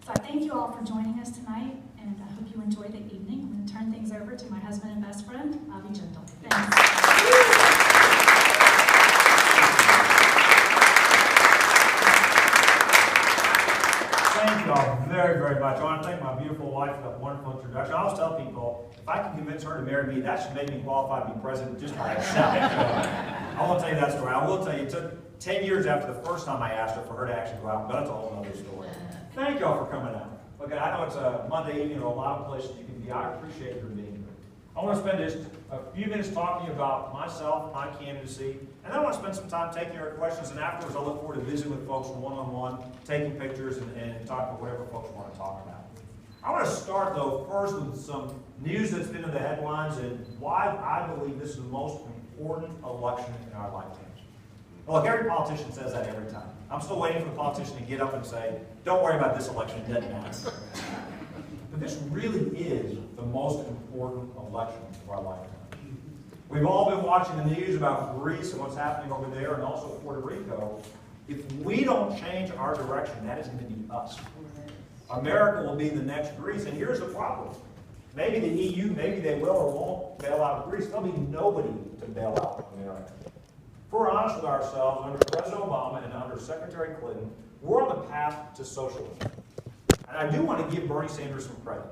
So I thank you all for joining us tonight, and I hope you enjoy the evening. I'm going to turn things over to my husband and best friend, Jindal. Thanks. Thank you all very, very much. I want to thank my beautiful wife for that wonderful introduction. I always tell people, if I can convince her to marry me, that should make me qualified to be president just by itself. I won't tell you that story. I will tell you, it took 10 years after the first time I asked her for her to actually go out, but that's a whole other story. Thank you all for coming out. Okay, I know it's a Monday evening, a lot of places you can be. I appreciate your being here. I want to spend just a few minutes talking about myself, my candidacy, and then I want to spend some time taking your questions, and afterwards I look forward to visiting with folks one-on-one, taking pictures, and talking about whatever folks want to talk about. I want to start, though, first with some news that's been in the headlines and why I believe this is the most important election in our lifetimes. Well, look, every politician says that every time. I'm still waiting for the politician to get up and say, don't worry about this election, it doesn't matter. But this really is the most important election of our lifetime. We've all been watching the news about Greece and what's happening over there, and also Puerto Rico. If we don't change our direction, that is going to be us. America will be the next Greece, and here's the problem. Maybe the EU, maybe they will or won't bail out Greece. There'll be nobody to bail out America. If we're honest with ourselves, under President Obama and under Secretary Clinton, we're on the path to socialism. And I do want to give Bernie Sanders some credit.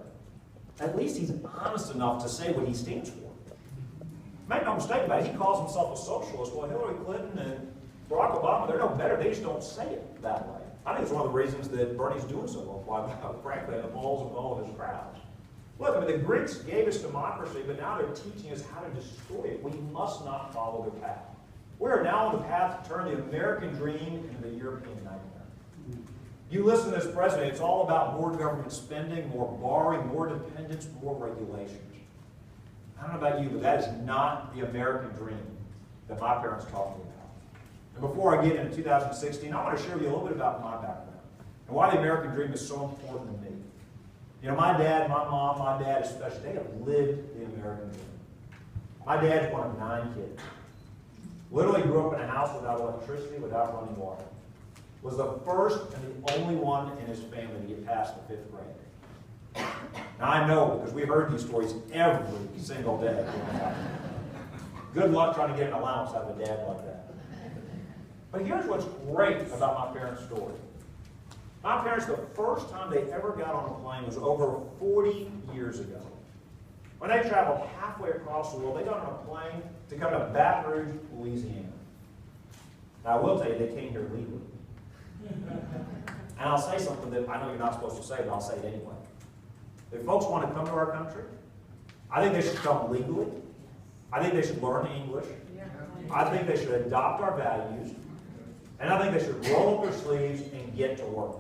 At least he's honest enough to say what he stands for. Make no mistake about it, he calls himself a socialist. Well, Hillary Clinton and Barack Obama, they're no better. They just don't say it that way. I think it's one of the reasons that Bernie's doing so well, frankly, in the polls with all of his crowds. Look, I mean, the Greeks gave us democracy, but now they're teaching us how to destroy it. We must not follow their path. We are now on the path to turn the American dream into the European nightmare. You listen to this president, it's all about more government spending, more borrowing, more dependence, more regulations. I don't know about you, but that is not the American dream that my parents taught me about. And before I get into 2016, I want to share with you a little bit about my background and why the American dream is so important to me. You know, my dad, my mom, my dad especially, they have lived the American dream. My dad's one of 9 kids. Literally grew up in a house without electricity, without running water. Was the first and the only one in his family to get past the 5th grade. Now I know because we heard these stories every single day. Good luck trying to get an allowance out of a dad like that. But here's what's great about my parents' story. My parents, the first time they ever got on a plane was over 40 years ago. When they traveled halfway across the world, they got on a plane to come to Baton Rouge, Louisiana. Now I will tell you, they came here legally. And I'll say something that I know you're not supposed to say, but I'll say it anyway. If folks want to come to our country, I think they should come legally. I think they should learn English. I think they should adopt our values. And I think they should roll up their sleeves and get to work.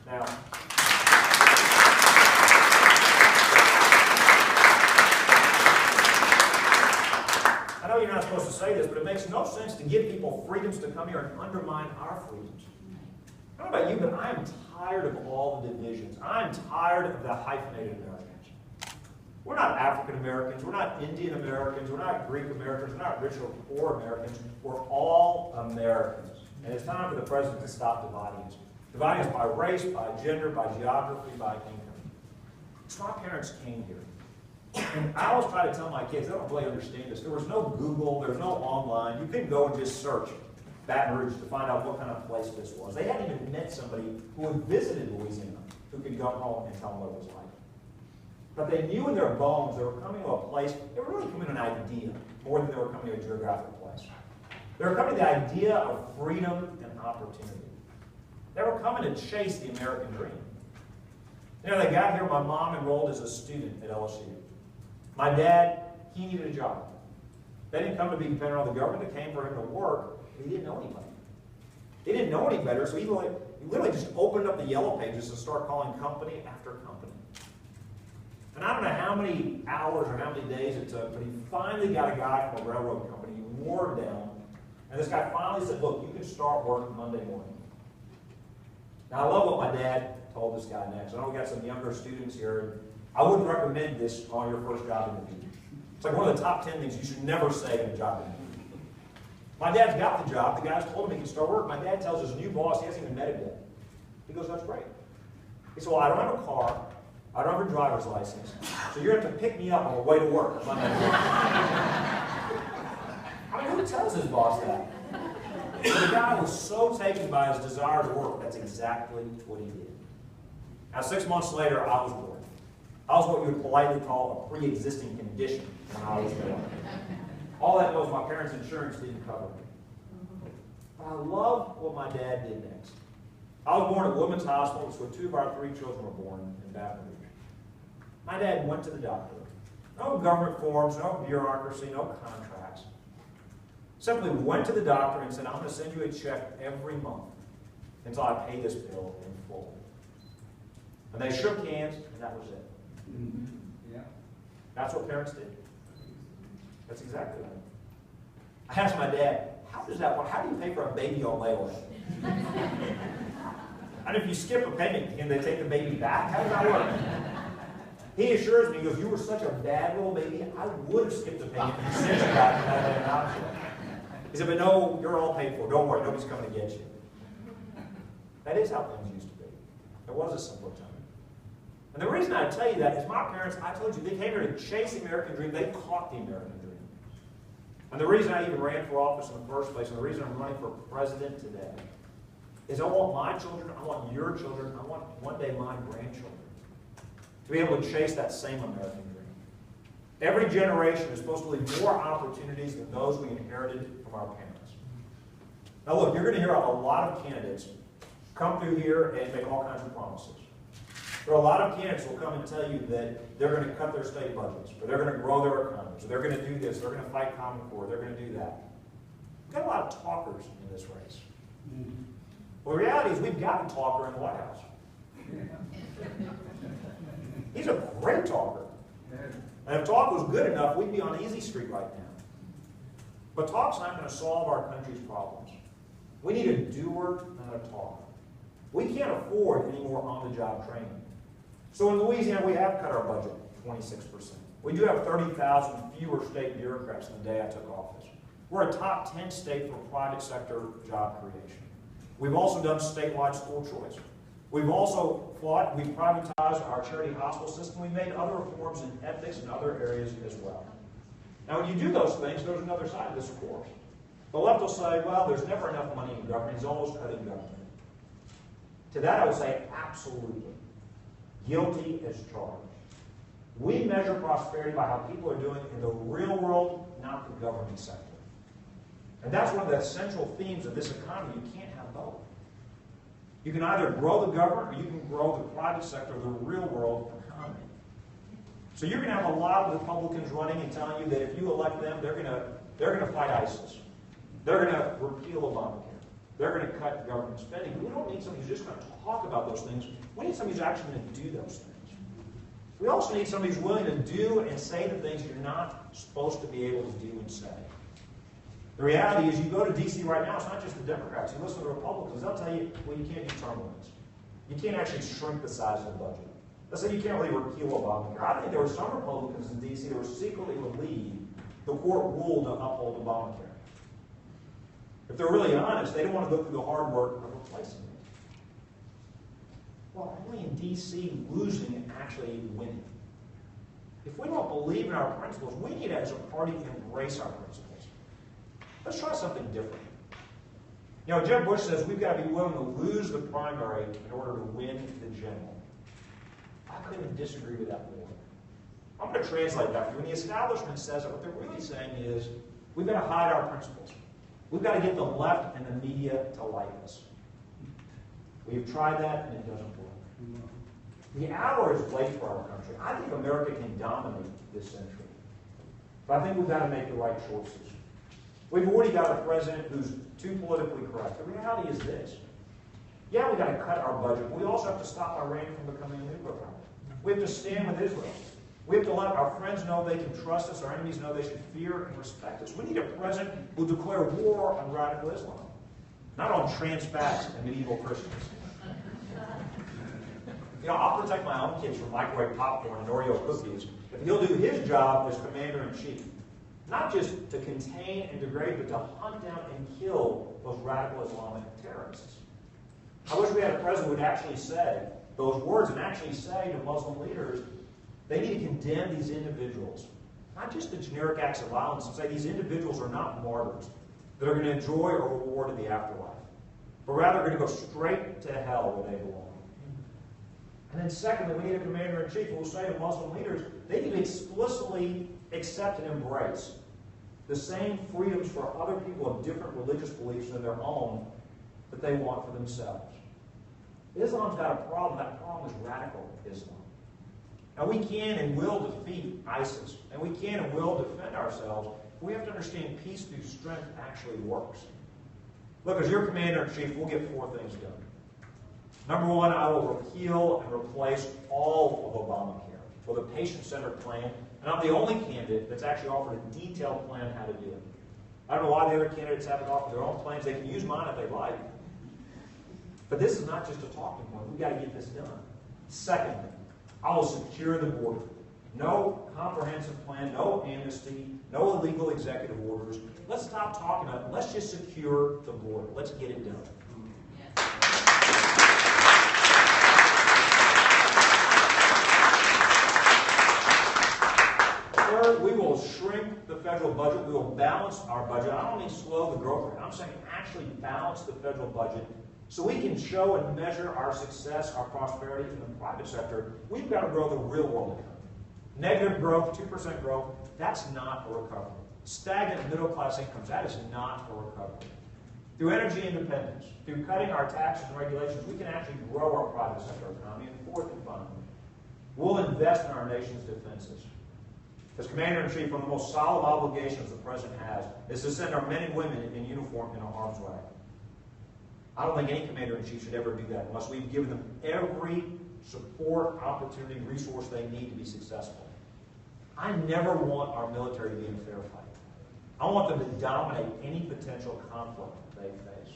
Now, I know you're not supposed to say this, but it makes no sense to give people freedoms to come here and undermine our freedoms. I don't know about you, but I'm tired of all the divisions. I'm tired of the hyphenated Americans. We're not African Americans. We're not Indian Americans. We're not Greek Americans. We're not rich or poor Americans. We're all Americans. And it's time for the president to stop dividing us. Dividing us by race, by gender, by geography, by income. So my parents came here. And I always try to tell my kids, they don't really understand this. There was no Google, there was no online. You couldn't go and just search Baton Rouge to find out what kind of place this was. They hadn't even met somebody who had visited Louisiana who could go home and tell them what it was like. But they knew in their bones they were coming to a place, they were really coming to an idea more than they were coming to a geographic place. They were coming to the idea of freedom and opportunity. They were coming to chase the American dream. You know, they got here, my mom enrolled as a student at LSU. My dad, he needed a job. They didn't come to be dependent on the government. They came for him to work, but he didn't know anybody. He didn't know any better, so he literally just opened up the yellow pages and started calling company after company. And I don't know how many hours or how many days it took, but he finally got a guy from a railroad company. He wore him down, and this guy finally said, look, you can start work Monday morning. Now, I love what my dad told this guy next. I know we got some younger students here. I wouldn't recommend this on your first job interview. It's like one of the top 10 things you should never say in a job interview. My dad's got the job. The guy's told him he can start work. My dad tells his new boss he hasn't even met him yet. He goes, that's great. He said, well, I don't have a car. I don't have a driver's license. So you're going to have to pick me up on the way to work. I mean, who tells his boss that? The guy was so taken by his desire to work, that's exactly what he did. Now, 6 months later, I was born. I was what you would politely call a pre-existing condition when I was born. All that was my parents' insurance didn't cover me. But I love what my dad did next. I was born at Women's Hospital, that's where 2 of our 3 children were born in Baton Rouge. My dad went to the doctor. No government forms, no bureaucracy, no contracts. Simply went to the doctor and said, I'm going to send you a check every month until I pay this bill in full. And they shook hands, and that was it. Mm-hmm. Yeah. That's what parents did. That's exactly right. I asked my dad, how does that work? How do you pay for a baby on layaway? And if you skip a payment, can they take the baby back? How does that work? He assures me, he goes, you were such a bad little baby, I would have skipped a payment and sent you back and had an option. He said, but no, you're all paid for. Don't worry, nobody's coming to get you. That is how things used to be. It was a simpler time. And the reason I tell you that is my parents, I told you, they came here to chase the American dream. They caught the American dream. And the reason I even ran for office in the first place, and the reason I'm running for president today, is I want my children, I want your children, I want one day my grandchildren to be able to chase that same American dream. Every generation is supposed to leave more opportunities than those we inherited from our parents. Now look, you're going to hear a lot of candidates come through here and make all kinds of promises. There are a lot of candidates who will come and tell you that they're going to cut their state budgets, or they're going to grow their economies, or they're going to do this, they're going to fight Common Core, they're going to do that. We've got a lot of talkers in this race. Mm-hmm. Well, the reality is we've got a talker in the White House. He's a great talker. And if talk was good enough, we'd be on Easy Street right now. But talk's not going to solve our country's problems. We need a doer, not a talker. We can't afford any more on-the-job training. So in Louisiana, we have cut our budget 26%. We do have 30,000 fewer state bureaucrats than the day I took office. We're a top 10 state for private sector job creation. We've also done statewide school choice. We've also we've privatized our charity hospital system. We made other reforms in ethics and other areas as well. Now, when you do those things, there's another side of this, of course. The left will say, well, there's never enough money in government. He's always cutting government. To that, I would say, absolutely. Guilty as charged. We measure prosperity by how people are doing in the real world, not the government sector. And that's one of the central themes of this economy. You can't have both. You can either grow the government or you can grow the private sector, the real world economy. So you're going to have a lot of Republicans running and telling you that if you elect them, they're going to fight ISIS. They're going to repeal Obamacare. They're going to cut government spending. We don't need somebody who's just going to talk about those things. We need somebody who's actually going to do those things. We also need somebody who's willing to do and say the things you're not supposed to be able to do and say. The reality is, you go to D.C. right now, it's not just the Democrats. You listen to the Republicans, they'll tell you, well, you can't do term limits. You can't actually shrink the size of the budget. They'll say you can't really repeal Obamacare. I think there were some Republicans in D.C. that were secretly relieved the court ruled to uphold Obamacare. If they're really honest, they don't want to go through the hard work of replacing it. Well, only in D.C. losing and actually winning. If we don't believe in our principles, we need, as a party, to embrace our principles. Let's try something different. You know, Jeb Bush says we've got to be willing to lose the primary in order to win the general. I couldn't disagree with that more. I'm going to translate that for you. When the establishment says it, what they're really saying is we've got to hide our principles. We've got to get the left and the media to like us. We've tried that and it doesn't work. The hour is late for our country. I think America can dominate this century. But I think we've got to make the right choices. We've already got a president who's too politically correct. The reality is this. Yeah, we've got to cut our budget, but we also have to stop Iran from becoming a nuclear power. We have to stand with Israel. We have to let our friends know they can trust us, our enemies know they should fear and respect us. We need a president who will declare war on radical Islam, not on trans fats and medieval Christians. You know, I'll protect my own kids from microwave popcorn and Oreo cookies if he'll do his job as commander-in-chief. Not just to contain and degrade, but to hunt down and kill those radical Islamic terrorists. I wish we had a president who would actually say, those words and actually say to Muslim leaders, they need to condemn these individuals. Not just the generic acts of violence, and say these individuals are not martyrs that are going to enjoy a reward in the afterlife, but rather are going to go straight to hell where they belong. And then secondly, we need a commander-in-chief who will say to Muslim leaders, they need to explicitly accept and embrace the same freedoms for other people of different religious beliefs than their own that they want for themselves. Islam's got a problem. That problem is radical Islam. Now, we can and will defeat ISIS, and we can and will defend ourselves, but we have to understand peace through strength actually works. Look, as your commander-in-chief, we'll get 4 things done. Number 1, I will repeal and replace all of Obamacare with a patient-centered plan, and I'm the only candidate that's actually offered a detailed plan how to do it. I don't know why the other candidates haven't offered their own plans. They can use mine if they like. But this is not just a talking point. We've got to get this done. Secondly, I will secure the border. No comprehensive plan, no amnesty, no illegal executive orders. Let's stop talking about it. Let's just secure the border. Let's get it done. Third, we will shrink the federal budget. We will balance our budget. I don't mean slow the growth rate. I'm saying actually balance the federal budget so we can show and measure our success, our prosperity in the private sector. We've got to grow the real world economy. Negative growth, 2% growth, that's not a recovery. Stagnant middle-class incomes, that is not a recovery. Through energy independence, through cutting our taxes and regulations, we can actually grow our private sector economy. And fourth and finally, we'll invest in our nation's defenses. As Commander-in-Chief, one of the most solemn obligations the President has is to send our men and women in uniform in harm's way. I don't think any Commander-in-Chief should ever do that unless we've given them every support, opportunity, resource they need to be successful. I never want our military to be in a fair fight. I want them to dominate any potential conflict they face.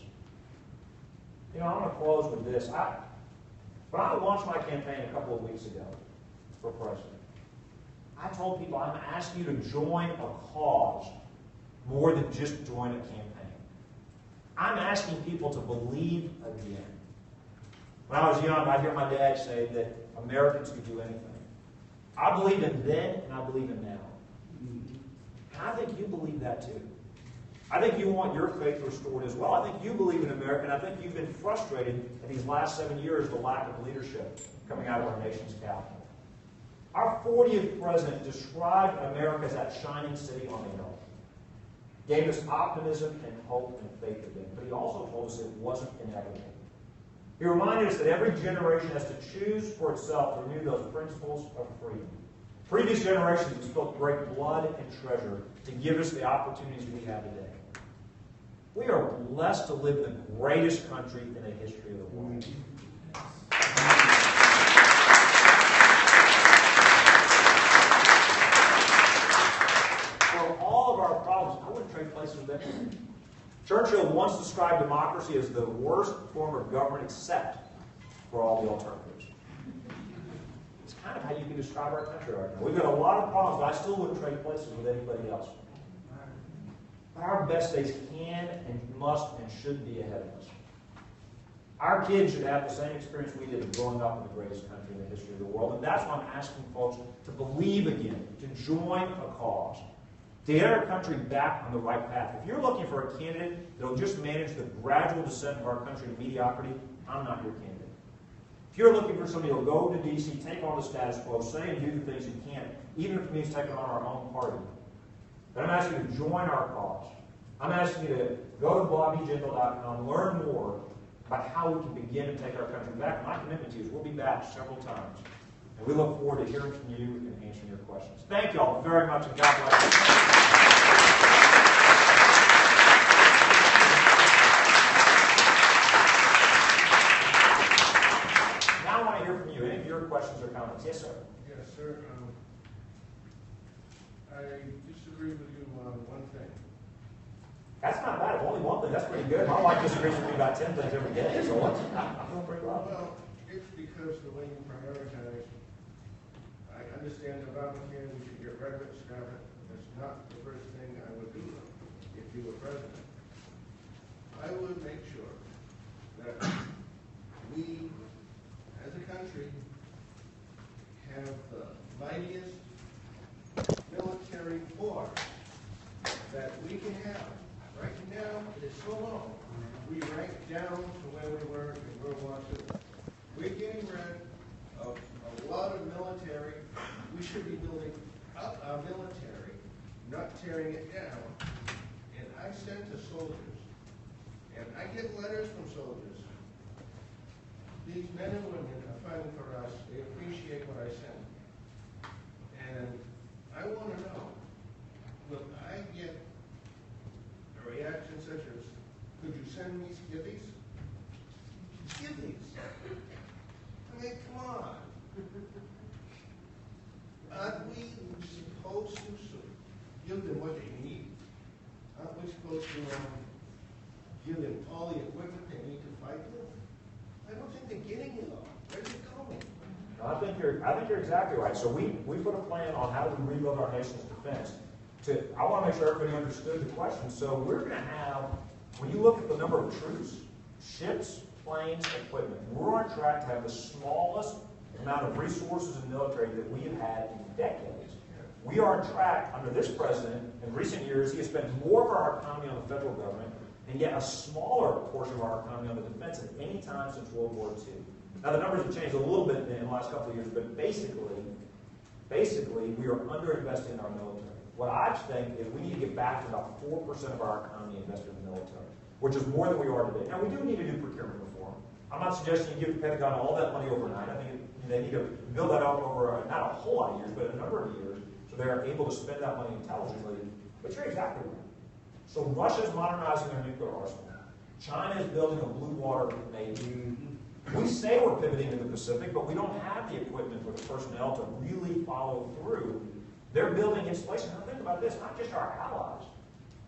You know, I'm going to close with this. When I launched my campaign a couple of weeks ago for president, I told people I'm asking you to join a cause more than just join a campaign. I'm asking people to believe again. When I was young, I'd hear my dad say that Americans could do anything. I believed in then, and I believe in now. And I think you believe that too. I think you want your faith restored as well. I think you believe in America, and I think you've been frustrated in these last 7 years the lack of leadership coming out of our nation's capital. Our 40th president described America as that shining city on the hill. Gave us optimism and hope and faith again. But he also told us it wasn't inevitable. He reminded us that every generation has to choose for itself to renew those principles of freedom. Previous generations have spilled great blood and treasure to give us the opportunities we have today. We are blessed to live in the greatest country in the history of the world. For all of our problems, I wouldn't trade places with anyone. Churchill once described democracy as the worst form of government except for all the alternatives. It's kind of how you can describe our country right now. We've got a lot of problems, but I still wouldn't trade places with anybody else. But our best days can and must and should be ahead of us. Our kids should have the same experience we did of growing up in the greatest country in the history of the world. And that's why I'm asking folks to believe again, to join a cause, to get our country back on the right path. If you're looking for a candidate that will just manage the gradual descent of our country to mediocrity, I'm not your candidate. If you're looking for somebody who will go to D.C., take on the status quo, say and do the things you can't, even if it means taking on our own party, then I'm asking you to join our cause. I'm asking you to go to bobbyjindal.com, learn more about how we can begin to take our country back. My commitment to you is we'll be back several times. And we look forward to hearing from you and answering your questions. Thank you all very much, and God bless you. Now I want to hear from you. Any of your questions or comments? Yes, sir. Yes, sir. I disagree with you on one thing. That's not bad. Only one thing. That's pretty good. My wife disagrees with me about 10 things every day, so I'm doing pretty well. Well, it's because the way you prioritize. I understand Obamacare, we should get rid of it, scrap it. That's not the first thing I would do if you were president. I would make sure that we, as a country, country have the mightiest military force that we can have. Right now, it is so low. We rank down to where we were in World War II. We're getting rid of a lot of military. We should be building up our military, not tearing it down. And I send to soldiers, and I get letters from soldiers. These men and women are fighting for us. They appreciate what I send. And I want to know, will I get a reaction such as, could you send me skivvies? Skivvies? I mean, come on. Aren't we supposed to give them what they need? Aren't we supposed to give them all the equipment they need to fight with? I don't think they're getting it all. Where's it going? I think you're exactly right. So we put a plan on how do we rebuild our nation's defense. I want to make sure everybody understood the question. So we're going to have, when you look at the number of troops, ships, planes, equipment, we're on track to have the smallest amount of resources in military that we have had in decades. We are on track under this president. In recent years, he has spent more of our economy on the federal government and yet a smaller portion of our economy on the defense at any time since World War II. Now, the numbers have changed a little bit in the last couple of years, but basically, we are underinvesting in our military. What I think is we need to get back to about 4% of our economy invested in the military, which is more than we are today. Now, we do need to do procurement reform. I'm not suggesting you give the Pentagon all that money overnight. I think they need to build that up over not a whole lot of years, but a number of years, so they're able to spend that money intelligently. But you're exactly right. So Russia's modernizing their nuclear arsenal. China is building a blue water navy. We say we're pivoting to the Pacific, but we don't have the equipment or the personnel to really follow through. They're building installations. Now think about this, not just our allies.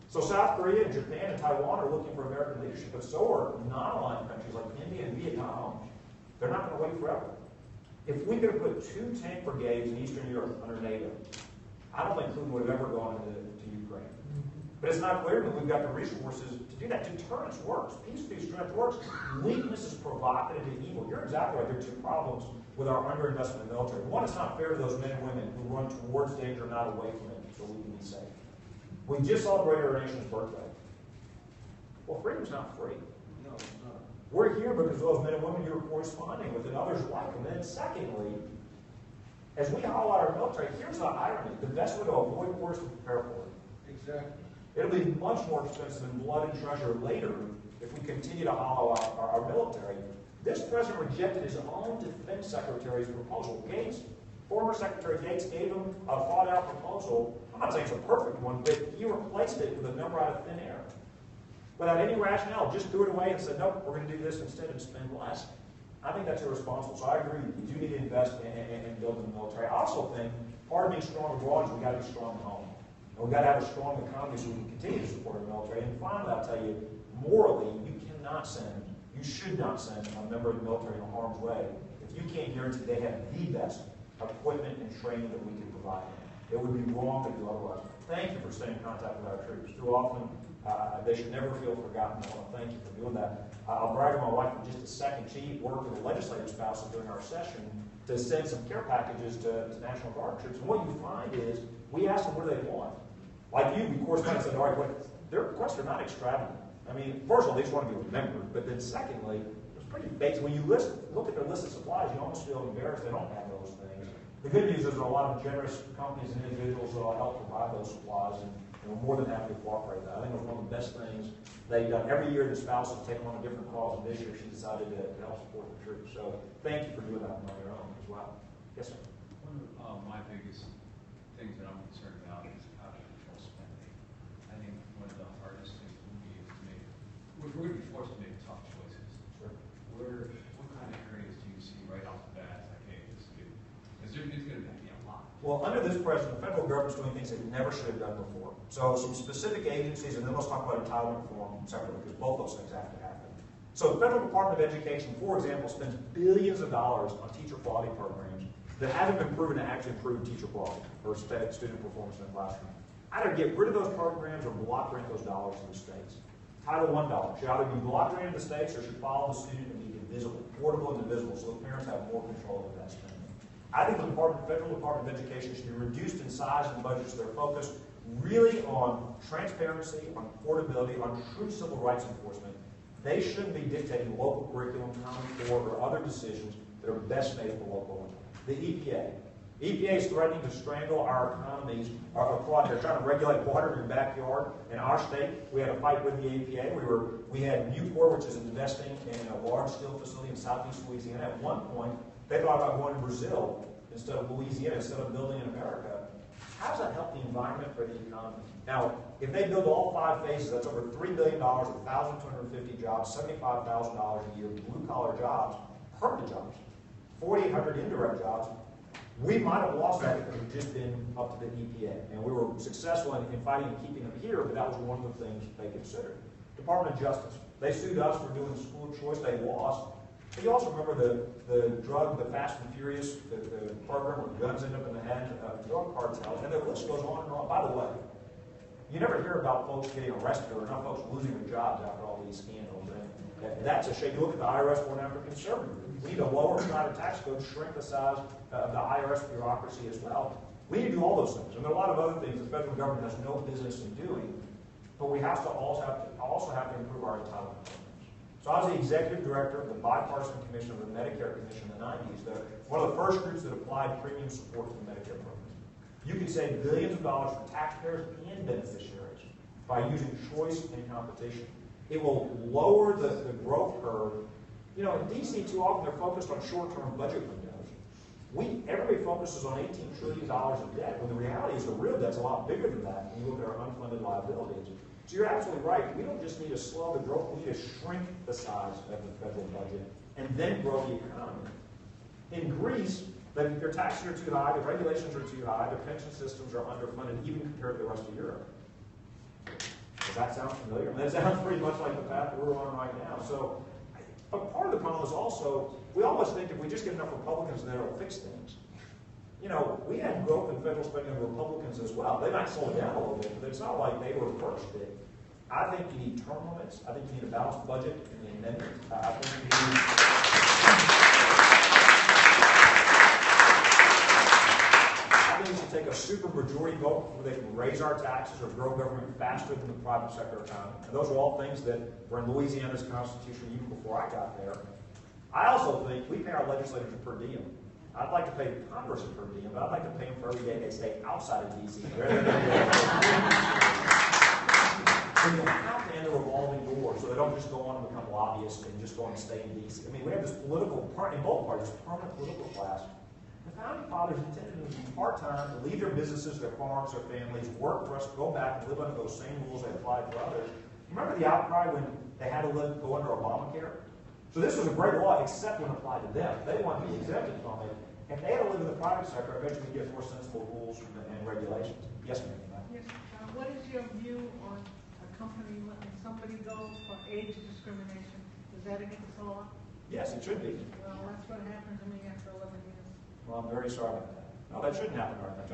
So South Korea and Japan and Taiwan are looking for American leadership, but so are non-aligned countries like India and Vietnam. They're not going to wait forever. If we could have put 2 tank brigades in Eastern Europe under NATO, I don't think Putin would have ever gone to Ukraine. But it's not clear that we've got the resources to do that. Deterrence works. Peace through strength works. Weakness is provocative and evil. You're exactly right. There are 2 problems with our underinvestment in the military. One, it's not fair to those men and women who run towards danger, not away from it, so we can be safe. We just celebrated our nation's birthday. Well, freedom's not free. No, it's not. We're here because of those men and women you're corresponding with and others like them. And then secondly, as we hollow out our military, here's the irony. The best way to avoid war is to prepare for it. Exactly. It'll be much more expensive in blood and treasure later if we continue to hollow out our military. This president rejected his own defense secretary's proposal. Former Secretary Gates gave him a thought-out proposal. I'm not saying it's a perfect one, but he replaced it with a number out of thin air. Without any rationale, just threw it away and said, nope, we're going to do this instead and spend less. I think that's irresponsible. So I agree. We do need to invest in building the military. I also think part of being strong abroad is we've got to be strong at home. And we've got to have a strong economy so we can continue to support our military. And finally, I'll tell you, morally, you should not send a member of the military in harm's way if you can't guarantee they have the best equipment and training that we can provide them. It would be wrong to do otherwise. Thank you for staying in contact with our troops. Too often, they should never feel forgotten. I want to thank you for doing that. I'll brag on my wife for just a second. She worked with the legislative spouses during our session to send some care packages to National Guard troops. And what you find is, we ask them what do they want. Like you, we corresponded and said, all right, their requests are not extravagant. I mean, first of all, they just want to be remembered, but then secondly, it's pretty basic. When you look at their list of supplies, you almost feel embarrassed they don't have those things. The good news is there are a lot of generous companies and individuals that will help provide those supplies, and we're more than happy to cooperate with that. I think it was one of the best things they've done. Every year, the spouses take on a different cause, and this year she decided to help support the troops. So thank you for doing that on your own as well. Yes, sir. One of my biggest things that I'm concerned about is how to control spending. I think one of the hardest things will be to make, we're going to be forced to make tough choices. Sure. What kind of areas do you see right off the bat? Like, hey, this could, because it's going to be a lot. Well, under this president, the federal government's doing things it never should have done before. So some specific agencies, and then let's talk about entitlement reform separately, because both those things have to happen. So the Federal Department of Education, for example, spends billions of dollars on teacher quality programs that haven't been proven to actually improve teacher quality or student performance in the classroom. Either get rid of those programs or block grant those dollars to the states. Title I dollars should either be block granted to states or should follow the student and be divisible, portable and divisible, so the parents have more control of that spending. I think the Federal Department of Education should be reduced in size and budgets that are focused really on transparency, on portability, on true civil rights enforcement. They shouldn't be dictating local curriculum, Common Core, or other decisions that are best made for local. The EPA. EPA is threatening to strangle our economies abroad. They're trying to regulate water in your backyard. In our state, we had a fight with the EPA. We had Newport, which is investing in a large steel facility in southeast Louisiana. At one point, they thought about going to Brazil instead of Louisiana, instead of building in America. How does that help the environment for the economy? Now, if they build all 5 phases, that's over $3 billion, 1,250 jobs, $75,000 a year, blue-collar jobs, permanent jobs, 4,800 indirect jobs. We might have lost that if it had just been up to the EPA. And we were successful in fighting and keeping them here, but that was one of the things they considered. Department of Justice. They sued us for doing school choice. They lost. But you also remember the drug, the Fast and Furious, the program where guns end up in the hands of drug cartels, and the list goes on and on. By the way, you never hear about folks getting arrested or not folks losing their jobs after all these scandals. And that's a shame. You look at the IRS going after conservative. We need to lower the tax code, shrink the size of the IRS bureaucracy as well. We need to do all those things. And there are a lot of other things the federal government has no business in doing, but we have to also have to improve our entitlement programs. So I was the executive director of the bipartisan commission of the Medicare Commission in the 90s, one of the first groups that applied premium support to the Medicare program. You can save billions of dollars for taxpayers and beneficiaries by using choice and competition. It will lower the growth curve. You know, in D.C. too often they're focused on short-term budget windows. Everybody focuses on $18 trillion of debt, when the reality is the real debt's a lot bigger than that when you look at our unfunded liabilities. So you're absolutely right. We don't just need to slow the growth, we need to shrink the size of the federal budget and then grow the economy. In Greece, their taxes are too high, the regulations are too high, their pension systems are underfunded, even compared to the rest of Europe. Does that sound familiar? I mean, that sounds pretty much like the path that we're on right now. So, but part of the problem is also, we almost think if we just get enough Republicans there, it'll fix things. You know, we had growth in federal spending of Republicans as well. They might slow it down a little bit, but it's not like they were first big. I think you need term limits. I think you need a balanced budget in the amendment. I think you need... I think we should take a super majority vote where they can raise our taxes or grow government faster than the private sector economy. And those are all things that were in Louisiana's constitution even before I got there. I also think we pay our legislators per diem. I'd like to pay Congress a per diem, but I'd like to pay them for every day they stay outside of D.C. So you have to end a revolving door so they don't just go on and become lobbyists and just go on and stay in D.C. I mean, we have this political part in both parties, permanent political class. The founding fathers intended them to be part-time, to leave their businesses, their farms, their families, work for us, go back and live under those same rules they applied for others. Remember the outcry when they had to go under Obamacare? So this was a great law, except when applied to them. They wanted to be exempted from it. If they had to live in the private sector, I bet you could get more sensible rules and regulations. Yes, ma'am. Yes. What is your view on a company letting somebody go for age discrimination? Is that against the law? Yes, it should be. Well, that's what happened to me after 11 years. Well, I'm very sorry about that. No, that shouldn't happen in our country.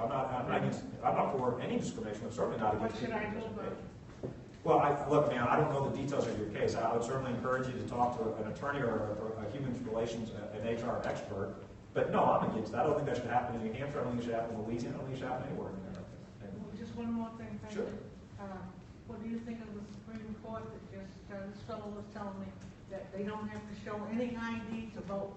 I'm not for any discrimination. I'm certainly not against. What should I do about it? Well, look, man, I don't know the details of your case. I would certainly encourage you to talk to an attorney or a human relations, an HR expert. But no, I'm against that. I don't think that should happen in New Hampshire. I don't think it should happen in Louisiana. I don't think it should happen anywhere in America. Well, just one more thing. Thank Sure. you. What do you think of the Supreme Court that just, this fellow was telling me that they don't have to show any ID to vote?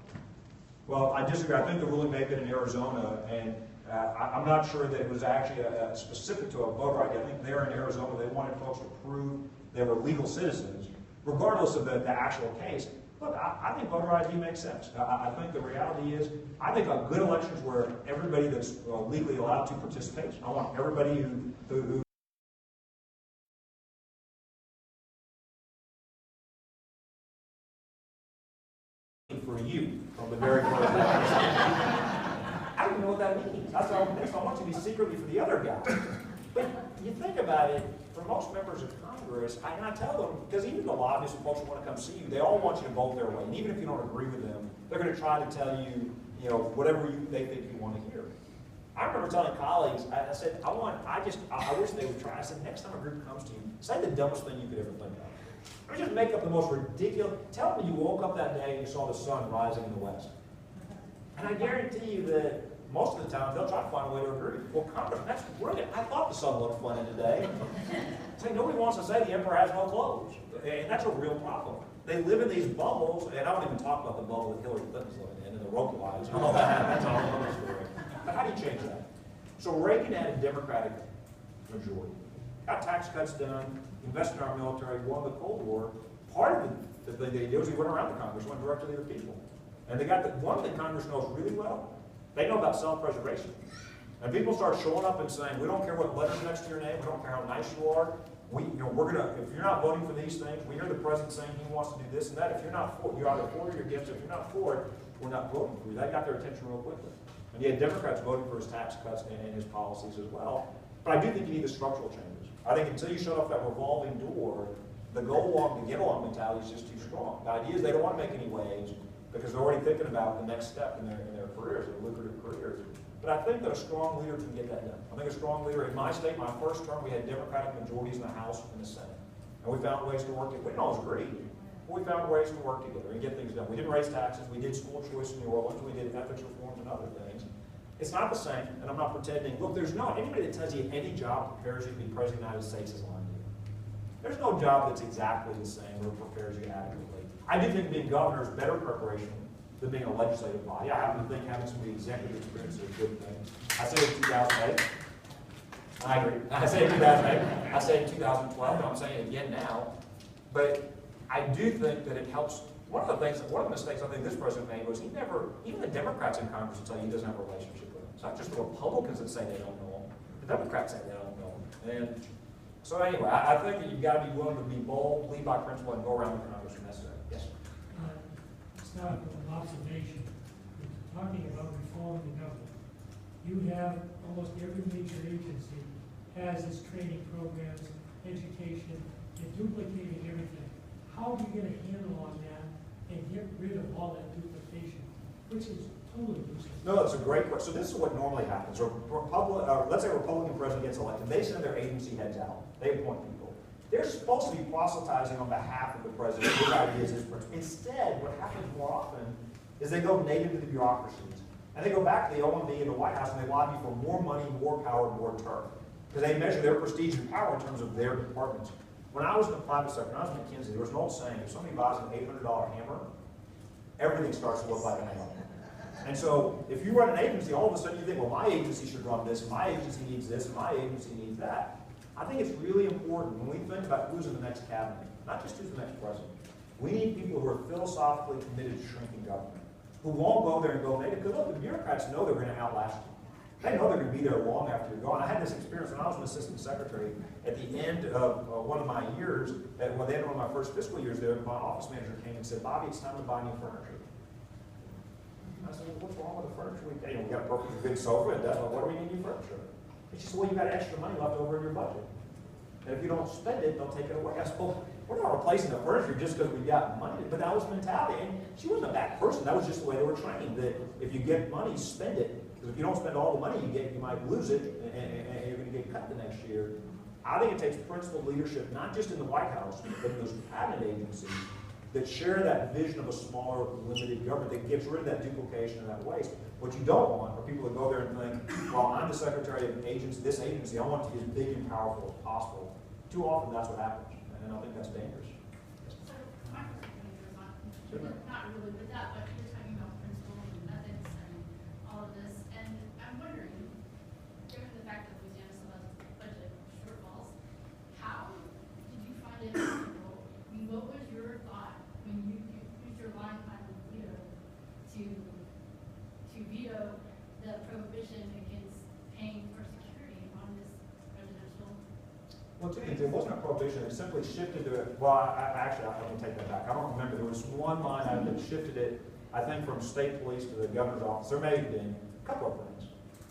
Well, I disagree. I think the ruling may have been in Arizona, and I'm not sure that it was actually specific to a voter ID. I think there in Arizona, they wanted folks to prove they were legal citizens, regardless of the actual case. Look, I think voter ID makes sense. I think the reality is, I think a good election is where everybody that's legally allowed to participate. I want everybody who for you from the very first day. I don't even know what that means. That's all I want you to be secretly for the other guy. But you think about it, for most members of Congress, I tell them, because even the lobbyists and folks who want to come see you, they all want you to vote their way. And even if you don't agree with them, they're going to try to tell you, whatever they think you want to hear. I remember telling colleagues, I said, I wish they would try. I said, next time a group comes to you, say the dumbest thing you could ever think of. I mean, just make up the most ridiculous. Tell me you woke up that day and you saw the sun rising in the west. And I guarantee you that most of the time they'll try to find a way to agree. Well, Congress, that's brilliant. I thought the sun looked funny today. Say, nobody wants to say the emperor has no clothes. And that's a real problem. They live in these bubbles, and I don't even talk about the bubble that Hillary Clinton's living in, and the rope lines and all that. That's a whole other story. But how do you change that? So Reagan had a Democratic majority. Got tax cuts done, invested in our military, won the Cold War. Part of the thing they did was he went around the Congress, went directly to the people. And they got one thing Congress knows really well. They know about self-preservation. And people start showing up and saying, we don't care what letter's next to your name, we don't care how nice you are. If you're not voting for these things, we hear the president saying he wants to do this and that. If you're not for it, you're either for it or against it. If you're not for it, we're not voting for you. That got their attention real quickly. And you had Democrats voting for his tax cuts and his policies as well. But I do think you need the structural changes. I think until you shut off that revolving door, the go-along, the get-along mentality is just too strong. The idea is they don't want to make any waves because they're already thinking about the next step in their careers, their lucrative careers. But I think that a strong leader can get that done. I think a strong leader, in my state, my first term, we had Democratic majorities in the House and the Senate. And we found ways to work together. We didn't always agree, but we found ways to work together and get things done. We didn't raise taxes. We did school choice in New Orleans. We did ethics reforms and other things. It's not the same, and I'm not pretending. Look, there's not anybody that tells you any job prepares you to be President of the United States is lying to you. There's no job that's exactly the same or prepares you adequately. I do think being governor is better preparation than being a legislative body. I happen to think having some executive experience is a good thing. I said in 2008. I agree. I said in 2008. I said in 2012, and I'm saying it again now. But I do think that it helps. One of the mistakes I think this president made was even the Democrats in Congress will tell you he doesn't have a relationship with them. It's not just the Republicans that say they don't know him. The Democrats say they don't know him. And so anyway, I think that you've got to be willing to be bold, lead by principle, and go around the Congress when necessary. Yes, sir. Start with an observation. Talking about reforming the government. You have almost every major agency has its training programs, education, and duplicating everything. How do you get a handle on that and get rid of all that duplication, which is totally useless? No, that's a great question. So this is what normally happens. Let's say a Republican president gets elected. They send their agency heads out. They appoint people. They're supposed to be proselytizing on behalf of the president, his ideas, his principles. Instead, what happens more often is they go native to the bureaucracies. And they go back to the OMB and the White House and they lobby for more money, more power, more term. Because they measure their prestige and power in terms of their departments. When I was in the private sector, when I was at McKinsey, there was an old saying, if somebody buys an $800 hammer, everything starts to look like a hammer. And so if you run an agency, all of a sudden you think, well, my agency should run this, and my agency needs this, and my agency needs that. I think it's really important when we think about who's in the next cabinet, not just who's the next president. We need people who are philosophically committed to shrinking government, who won't go there and go native. Because look, the bureaucrats know they're going to outlast you. They know they're going to be there long after you're gone. I had this experience when I was an assistant secretary at the end of one of my years, at the end of one of my first fiscal years there, my office manager came and said, Bobby, it's time to buy new furniture. I said, well, what's wrong with the furniture? We got a perfectly good sofa, and that's what do we need new furniture? And she said, well, you got extra money left over in your budget. And if you don't spend it, they'll take it away. I said, well, we're not replacing the furniture just because we got money. But that was the mentality. And she wasn't a bad person. That was just the way they were trained, that if you get money, spend it. Because if you don't spend all the money you get, you might lose it, and you're going to get cut the next year. I think it takes principled leadership, not just in the White House, but in those cabinet agencies that share that vision of a smaller, limited government that gets rid of that duplication and that waste. What you don't want are people that go there and think, well, I'm the secretary of this agency, I want it to be as big and powerful as possible. Too often that's what happens, and I think that's dangerous. So my question is not really with that, but you're talking about principles and methods and all of this, and I'm wondering, given the fact that Louisiana still has budget shortfalls, how did you find it difficult? I mean, what was your thought when you used your line on the veto to veto the prohibition against paying for security on this presidential? Well, two things. It wasn't a prohibition. It simply shifted to, well, actually, let me take that back. I don't remember. There was one line item that shifted it, I think, from state police to the governor's office. There may have been a couple of things.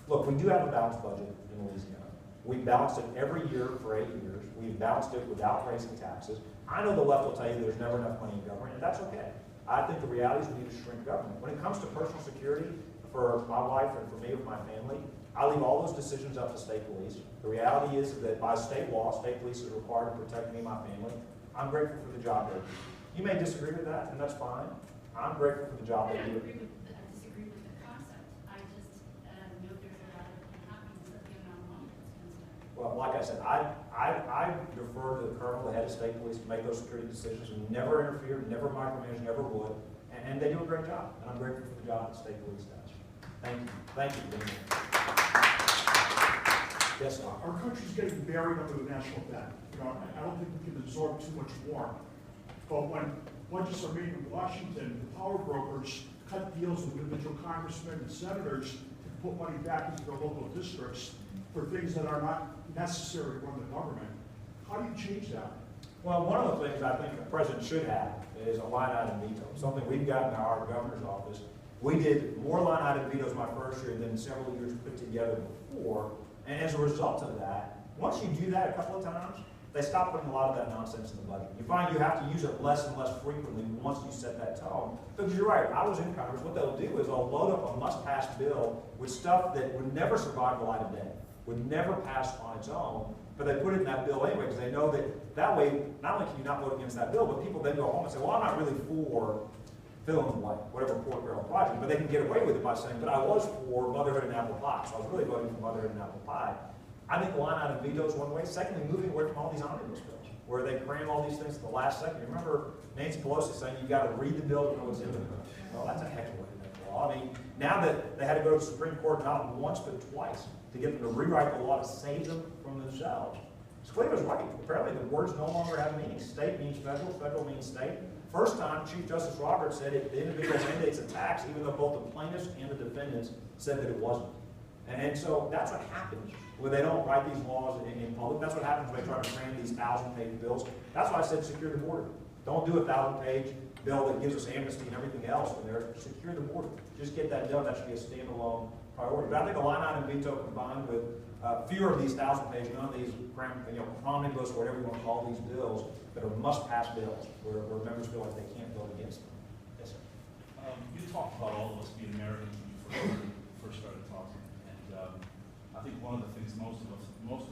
Look, we do have a balanced budget in Louisiana. We've balanced it every year for 8 years. We've balanced it without raising taxes. I know the left will tell you there's never enough money in government, and that's okay. I think the reality is we need to shrink government. When it comes to personal security, for my wife and for me with my family, I leave all those decisions up to state police. The reality is that by state law, state police is required to protect me and my family. I'm grateful for the job they do. You may disagree with that, and that's fine. I'm grateful for the job they do. I disagree with the concept. I just know there's a lot of unhappiness at the amount of money that's been spent. Well, like I said, I defer to the colonel, the head of state police, to make those security decisions, and never interfere, never micromanage, never would. And they do a great job, and I'm grateful for the job that state police does. Thank you. Thank you for being here. Yes, sir. Our country's getting buried under the national debt. You know, I don't think we can absorb too much more. But when budgets are made in Washington, the power brokers cut deals with individual congressmen and senators to put money back into their local districts for things that are not necessary to run the government. How do you change that? Well, one of the things I think the president should have is a line item veto, something we've got in our governor's office. We did more line item vetoes my first year than several years put together before. And as a result of that, once you do that a couple of times, they stop putting a lot of that nonsense in the budget. You find you have to use it less and less frequently once you set that tone. Because you're right, I was in Congress, what they'll do is they'll load up a must-pass bill with stuff that would never survive the light of day, would never pass on its own, but they put it in that bill anyway, because they know that way, not only can you not vote against that bill, but people then go home and say, well, I'm not really for fill in the blank, whatever Port Barrel project, but they can get away with it by saying, but I was for motherhood and apple pie, so I was really voting for motherhood and apple pie. I think the line item veto is one way. Secondly, moving away from all these omnibus bills, where they cram all these things at the last second. You remember Nancy Pelosi saying you've got to read the bill to know what's in it. Well, that's a heck of a way to make the law. I mean, now that they had to go to the Supreme Court not once but twice to get them to rewrite the law to save them from themselves. Scalia was right. Apparently the words no longer have meaning. State means federal, federal means state. First time, Chief Justice Roberts said the individual mandates a tax, even though both the plaintiffs and the defendants said that it wasn't. And so that's what happens when they don't write these laws in public. That's what happens when they try to cram these 1,000-page bills. That's why I said secure the border. Don't do a 1,000-page bill that gives us amnesty and everything else in there. Secure the border. Just get that done. That should be a standalone priority. But I think a line item veto combined with fewer of these 1,000-page, none of these omnibus, whatever you want to call these bills, that are must-pass bills, where members feel like they can't vote against them. Yes, sir. You talked about all of us being Americans when you first started talking, and I think one of the things most of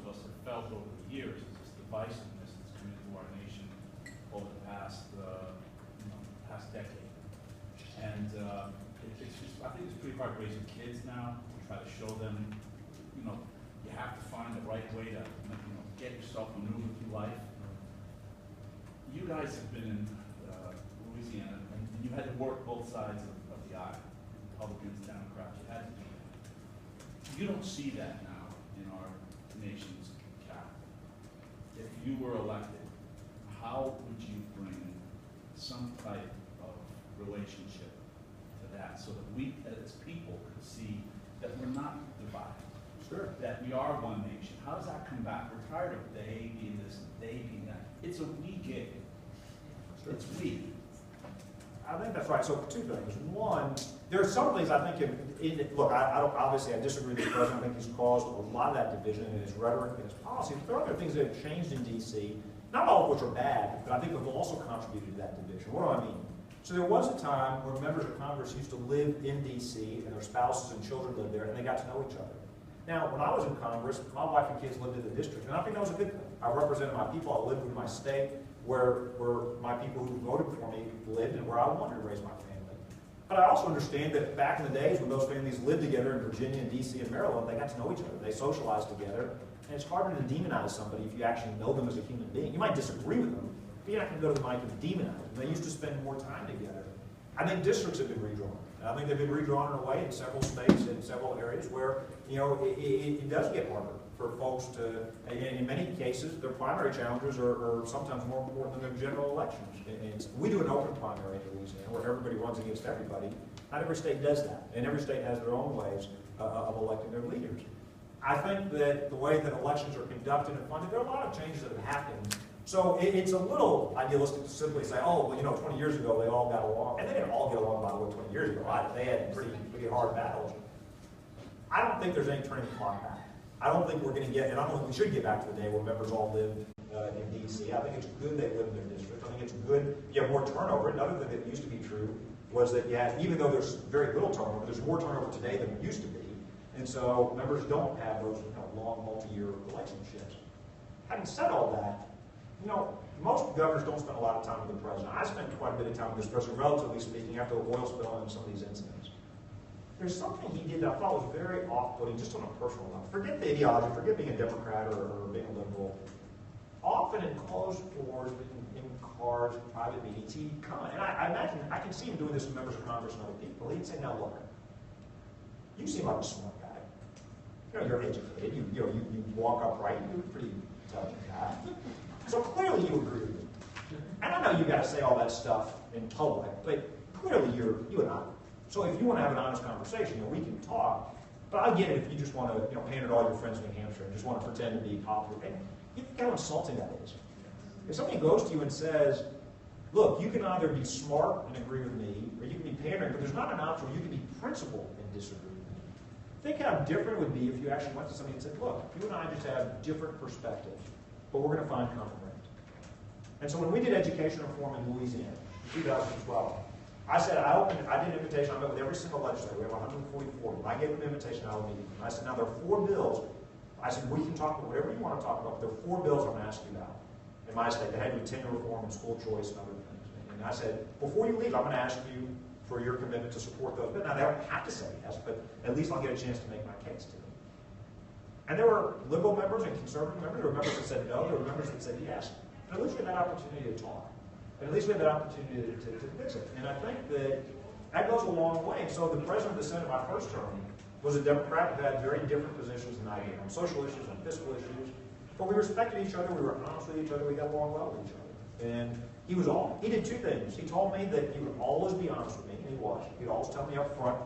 us have felt over the years is this divisiveness that's come into our nation over the past decade. And it's just, I think it's pretty hard raising kids now to try to show them, you have to find the right way to get yourself maneuvered through life. You guys have been in Louisiana, and you had to work both sides of the aisle, Republicans, Democrats. You had to do that. You don't see that now in our nation's capital. If you were elected, how would you bring some type of relationship to that so that we as people could see that we're not divided? Sure. That we are one nation. How does that come back? We're tired of they being this and they being that. It's a we gig. Sure. It's we. I think that's right. So two things. One, there are some things I think look, I don't, obviously I disagree with the president. I think he's caused a lot of that division in his rhetoric and his policy. But there are other things that have changed in D.C., not all of which are bad, but I think have also contributed to that division. What do I mean? So there was a time where members of Congress used to live in D.C. and their spouses and children lived there and they got to know each other. Now, when I was in Congress, my wife and kids lived in the district, and I think that was a good thing. I represented my people. I lived in my state where my people who voted for me lived and where I wanted to raise my family. But I also understand that back in the days when those families lived together in Virginia and D.C. and Maryland, they got to know each other. They socialized together, and it's harder to demonize somebody if you actually know them as a human being. You might disagree with them, but you're not going to go to the mic and demonize them. They used to spend more time together. I think districts have been redrawn. I think they've been redrawn in a way in several states and several areas where, it does get harder for folks to, and in many cases, their primary challenges are sometimes more important than their general elections. And we do an open primary in Louisiana where everybody runs against everybody. Not every state does that, and every state has their own ways of electing their leaders. I think that the way that elections are conducted and funded, there are a lot of changes that have happened. So it's a little idealistic to simply say, oh, well, 20 years ago they all got along. And they didn't all get along, by the way, 20 years ago. They had pretty hard battles. I don't think there's any turning the clock back. I don't think we're going to get, and I don't think we should get back to the day where members all lived in D.C. I think it's good they live in their district. I think it's good you have more turnover. Another thing that used to be true was that even though there's very little turnover, there's more turnover today than there used to be. And so members don't have those long multi-year relationships. Having said all that, most governors don't spend a lot of time with the president. I spent quite a bit of time with this president, relatively speaking, after the oil spill and some of these incidents. There's something he did that I thought was very off-putting, just on a personal level. Forget the ideology, forget being a Democrat or being a liberal. Often in closed doors, in cars, private meetings, he'd come, and I imagine, I can see him doing this with members of Congress and other people. He'd say, now look, you seem like a smart guy. You know, you're educated, you walk upright, you're a pretty intelligent guy. So clearly you agree with me. And I know you got to say all that stuff in public, but clearly you and I. So if you want to have an honest conversation, we can talk. But I get it if you just want to, pander to all your friends in New Hampshire and just want to pretend to be popular. And you think how insulting that is. If somebody goes to you and says, look, you can either be smart and agree with me, or you can be pandering, but there's not an option where you can be principled and disagree with me. Think how different it would be if you actually went to somebody and said, look, you and I just have different perspectives, but we're going to find common ground. And so when we did education reform in Louisiana in 2012, I said, I did an invitation, I met with every single legislator, we have 144 of them. I gave them an invitation, I would meet with them. I said, now there are 4 bills. I said, we can talk about whatever you want to talk about, but there are 4 bills I'm going to ask you about in my state. They had to do tenure reform and school choice and other things. And I said, before you leave, I'm going to ask you for your commitment to support those. But now they don't have to say yes, but at least I'll get a chance to make my case to them. And there were liberal members and conservative members. There were members that said no. There were members that said yes. But at least we had that opportunity to talk. And at least we had that opportunity to visit. And I think that goes a long way. And so the president of the Senate, my first term, was a Democrat who had very different positions than I did on social issues, on fiscal issues. But we respected each other. We were honest with each other. We got along well with each other. And he did 2 things. He told me that he would always be honest with me, and he was. He'd always tell me up front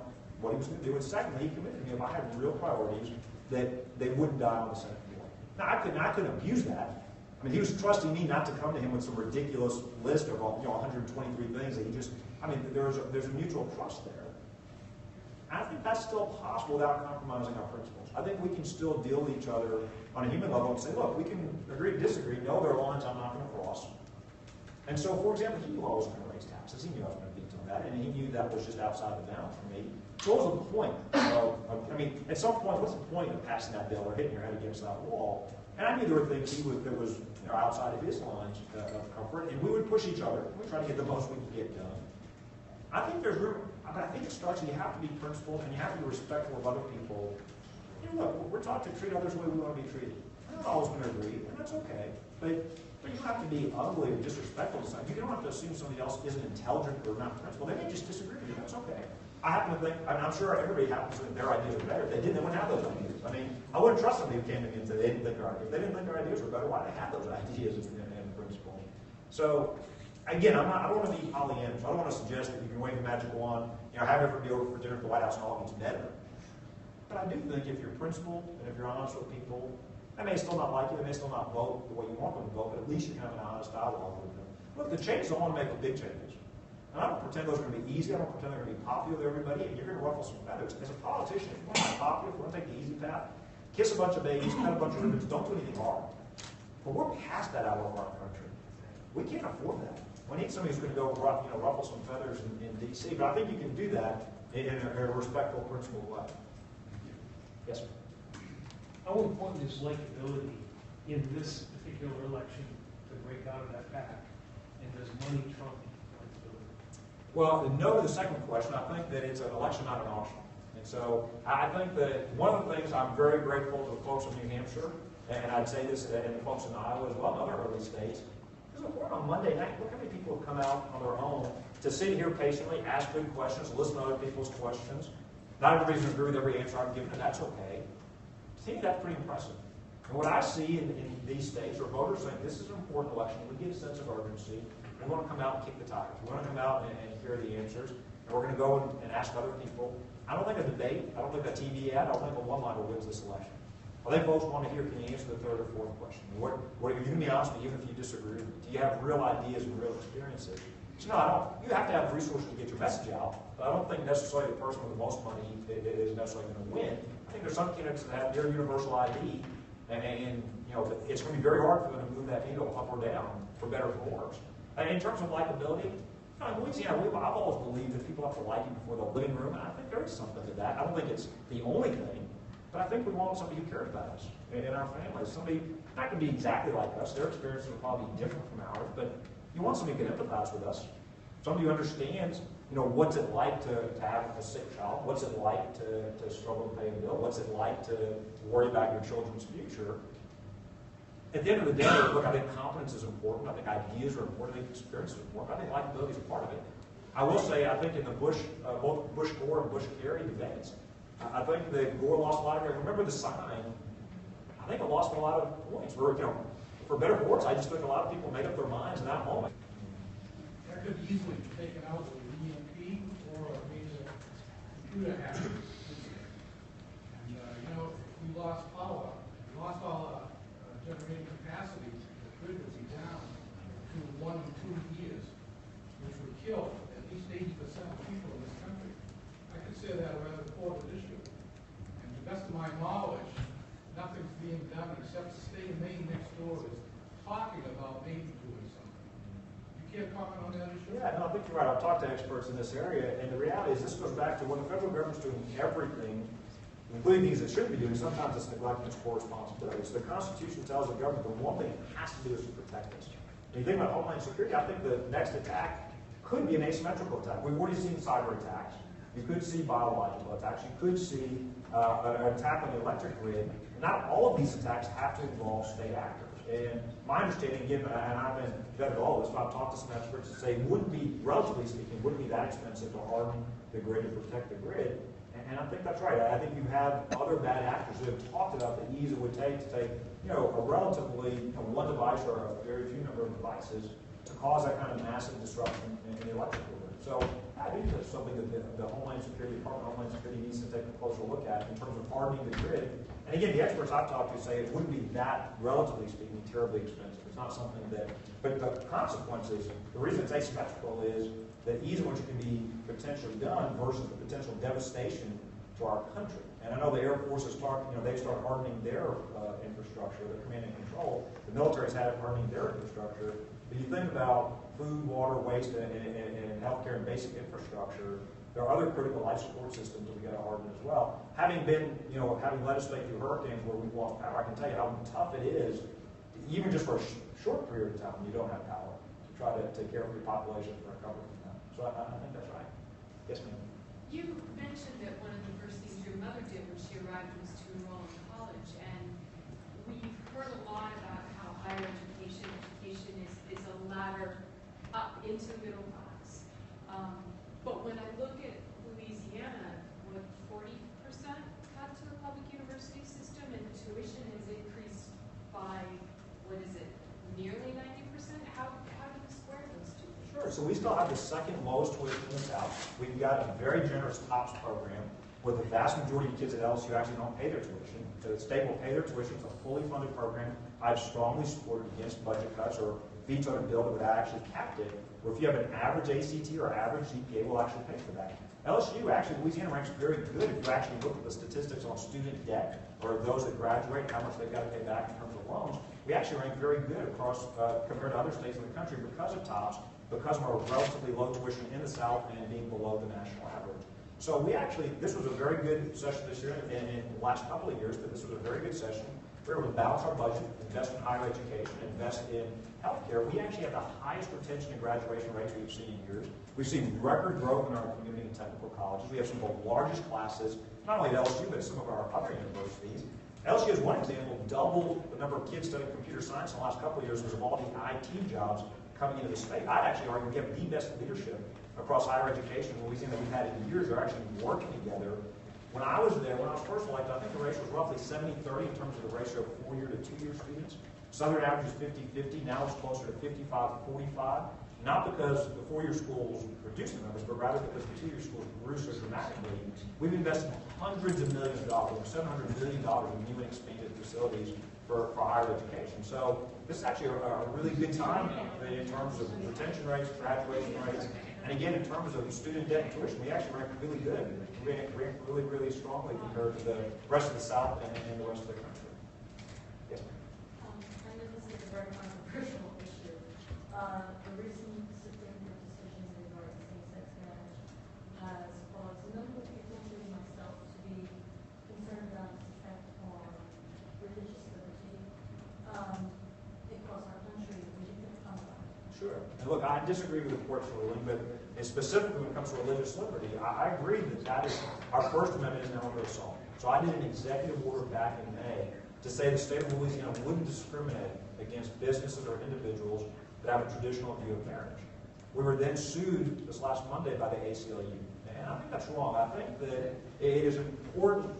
what he was going to do. And secondly, he committed to me if I had real priorities that they wouldn't die on the Senate floor. Now, I couldn't abuse that. I mean, he was trusting me not to come to him with some ridiculous list of 123 things that he just, there's a mutual trust there. I think that's still possible without compromising our principles. I think we can still deal with each other on a human level and say, look, we can agree to disagree. No, there are lines I'm not going to cross. And so, for example, he knew I was going to raise taxes. He knew I was going to veto that, and he knew that was just outside the bounds for me. So what was the point? At some point, what's the point of passing that bill or hitting your head against that wall? And I knew there were things that was outside of his lines of comfort, and we would push each other. We try to get the most we could get done. I think there's room, but I think it starts, you have to be principled and you have to be respectful of other people. Look, we're taught to treat others the way we want to be treated. We're not always going to agree, and that's okay. But you don't have to be ugly or disrespectful to somebody. You don't have to assume somebody else isn't intelligent or not principled. They may just disagree with you. That's okay. I happen to think, I'm sure everybody happens to think their ideas are better. If they didn't, they wouldn't have those ideas. I wouldn't trust somebody who came to me and said they didn't think their ideas. If they didn't think their ideas were better, why they have those ideas and principles? So, again, I don't want to be Pollyanna. I don't want to suggest that you can wave a magic wand, have everybody over for dinner at the White House and all gets better. But I do think if you're principled and if you're honest with people, they may still not like you, they may still not vote the way you want them to vote, but at least you can have an honest dialogue with them. Look, the changes I want to make are big changes. And I don't pretend those are going to be easy. I don't pretend they're going to be popular with everybody, and you're going to ruffle some feathers. As a politician, if you want to be popular, if you want to take the easy path, kiss a bunch of babies, cut a bunch of ribbons, don't do anything hard. But we're past that out of our country. We can't afford that. We need somebody who's going to go ruffle some feathers in D.C., but I think you can do that in a respectful, principled way. Yes, sir. How important is likability in this particular election to break out of that pack? And does money trump likability? Well, no to the second question. I think that it's an election, not an auction. And so I think that one of the things I'm very grateful to the folks in New Hampshire, and I'd say this, and the folks in Iowa as well, and other early states, because we're on Monday night, look how many people have come out on their own to sit here patiently, ask good questions, listen to other people's questions. Not everybody's going to agree with every answer I'm giving, and that's okay. To me, that's pretty impressive. And what I see in these states are voters saying, this is an important election. We get a sense of urgency. We want to come out and kick the tires. We want to come out and hear the answers. And we're going to go and ask other people. I don't think a debate, I don't think a TV ad, I don't think a one-liner wins this election. I think folks want to hear, can you answer the third or fourth question? What are you going to be honest with me, even if you disagree with me? Do you have real ideas and real experiences? So no, I don't. You have to have resources to get your message out, but I don't think necessarily the person with the most money is necessarily going to win. I think there's some candidates that have near universal ID, and it's going to be very hard for them to move that needle up or down, for better or for worse. And in terms of likability, in Louisiana, I've always believed that people have to like you before the living room, and I think there is something to that. I don't think it's the only thing, But I think we want somebody who cares about us and our families. Somebody not going to be exactly like us. Their experiences will probably be different from ours, but you want somebody who can empathize with us. Somebody who understands, what's it like to have a sick child? What's it like to struggle to pay a bill? What's it like to worry about your children's future? At the end of the day, look, I think competence is important. I think ideas are important. I think experience is important. I think likability is a part of it. I will say, I think in the both Bush-Gore and Bush-Kerry debates, I think that Gore lost a lot of, remember the sign, I think it lost a lot of points. For better or worse, I just think a lot of people made up their minds in that moment. That could easily be taken out with an EMP or a major computer hack. And, if we lost power, we lost all our generating capacity, the grid would be down to 1 to 2 years, which would kill at least 80% of people in this country. I consider that a rather important issue. And to the best of my knowledge, nothing's being done except the state of Maine next door is talking about maybe doing something. You can't comment on that issue? Yeah, no, I think you're right. I've talked to experts in this area, and the reality is this goes back to when the federal government's doing everything, including things it shouldn't be doing. Sometimes it's neglecting its core responsibilities. So the Constitution tells the government the one thing it has to do is to protect us. When you think about Homeland Security, I think the next attack could be an asymmetrical attack. We've already seen cyber attacks. You could see biological attacks. You could see an attack on the electric grid. Not all of these attacks have to involve state actors. And my understanding, again, and I haven't vetted all this, but I've talked to some experts that say it wouldn't be, relatively speaking, wouldn't be that expensive to harden the grid to protect the grid. And I think that's right. I think you have other bad actors who have talked about the ease it would take to take, a relatively one device or a very few number of devices to cause that kind of massive disruption in the electrical grid. So I think that's something that the Homeland Security Department of Homeland Security needs to take a closer look at in terms of hardening the grid. And again, the experts I've talked to say it wouldn't be that, relatively speaking, terribly expensive. It's not something that, but the consequences, the reason it's asymmetrical is the ease in which it can be potentially done versus the potential devastation to our country. And I know the Air Force has talked, they started hardening their infrastructure, their command and control. The military's had it hardening their infrastructure. But you think about food, water, waste, and healthcare and basic infrastructure, there are other critical life support systems that we got to harden as well. Having been, having legislated through hurricanes where we've lost power, I can tell you how tough it is, even just for a short period of time when you don't have power, to try to take care of your population and recover from that. So I think that's right. Yes, ma'am. You mentioned that one of the first things your mother did when she arrived was to enroll in college, and we've heard a lot about how higher education is a ladder up into the middle class. But when I look at Louisiana, what 40% got to the public university system, and tuition has increased by, nearly 90%? How do you square those two? Sure. So we still have the second lowest tuition in the South. We've got a very generous TOPS program where the vast majority of kids at LSU actually don't pay their tuition. So the state will pay their tuition. It's a fully funded program. I've strongly supported against budget cuts or vetoed a bill that would actually cap it, where if you have an average ACT or average GPA, we'll actually pay for that. LSU, actually, Louisiana ranks very good if you actually look at the statistics on student debt or those that graduate, how much they've got to pay back in terms of loans. We actually rank very good across, compared to other states in the country because of TOPS, because of our relatively low tuition in the South and being below the national average. So we actually, this was a very good session this year and in the last couple of years, but this was a very good session. We were able to balance our budget, invest in higher education, invest in healthcare. We actually have the highest retention and graduation rates we've seen in years. We've seen record growth in our community and technical colleges. We have some of the largest classes, not only at LSU, but at some of our other universities. LSU, as one example, doubled the number of kids studying computer science in the last couple of years because of all the IT jobs coming into the state. I'd actually argue we have the best leadership across higher education in Louisiana that we've had in years. They're actually working together. When I was there, when I was first elected, I think the ratio was roughly 70-30 in terms of the ratio of 4-year to 2-year students. Southern average is 50-50. Now it's closer to 55-45. Not because the 4-year schools reduced the numbers, but rather because the 2-year schools grew so dramatically. We've invested hundreds of millions of dollars, over $700 million in new and expanded facilities for higher education. So this is actually a really good time in terms of retention rates, graduation rates, and again, in terms of student debt and tuition, we actually rank really good. We rank really, really strongly compared to the rest of the South and the rest of the country. Yes, ma'am. I know this is a very controversial issue. The recent Supreme Court decisions regarding same-sex marriage has caused a number of people, including myself, to be concerned about the disagree with the court's ruling, but specifically when it comes to religious liberty, I agree that is, our First Amendment is now under assault. So I did an executive order back in May to say the state of Louisiana wouldn't discriminate against businesses or individuals that have a traditional view of marriage. We were then sued this last Monday by the ACLU. And I think that's wrong. I think that it is important,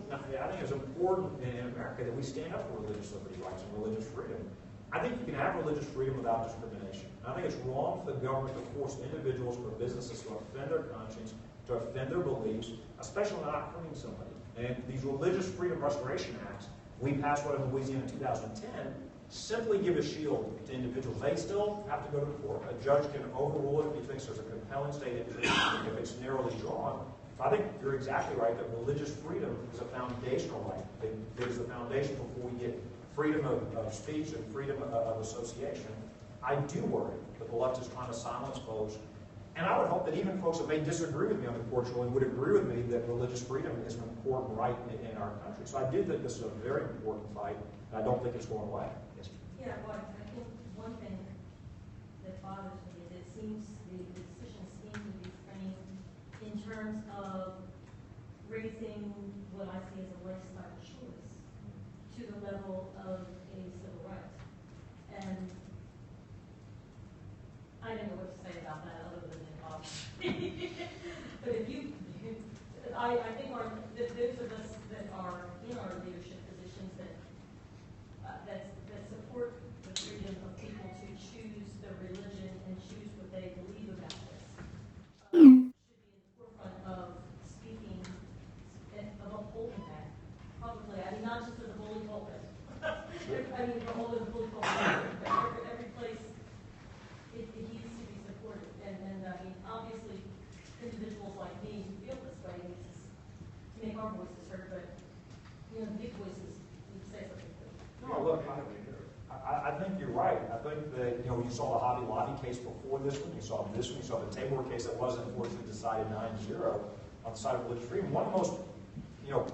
in America that we stand up for religious liberty rights and religious freedom. I think you can have religious freedom without discrimination. I think it's wrong for the government to force individuals or businesses to offend their conscience, to offend their beliefs, especially not hurting somebody. And these religious freedom restoration acts, we passed one in Louisiana in 2010, simply give a shield to individuals. They still have to go to court. A judge can overrule it if he thinks there's a compelling state interest, if it's narrowly drawn. I think you're exactly right that religious freedom is a foundational right. It is the foundation before we get freedom of speech and freedom of association. I do worry that the left is trying to silence folks. And I would hope that even folks that may disagree with me on the court's ruling would agree with me that religious freedom is an important right in our country. So I do think this is a very important fight, and I don't think it's going away. Yes. Yeah, well, I think one thing that bothers me is it seems the decisions seem to be framed in terms of raising what I see as a lifestyle choice to the level of a civil right. And I don't know what to say about that other than but if you, I think those of us that are in our leadership positions that support the freedom of people to choose their religion and choose what they believe about this should be in the forefront of speaking and of upholding that publicly. I mean, not just as a bully pulpit. I mean, the whole of the bully pulpit, but every place it needs to be supported. And I mean, obviously, individuals like me who feel this way need to make our voices heard, but you know, the big voices need to say something. No, look, I think you're right. I think that, you know, you saw the Hobby Lobby case before this one, you saw this one, you saw the Tabor case that wasn't unfortunately decided 9-0 on the side of religious freedom. One of the most, you know,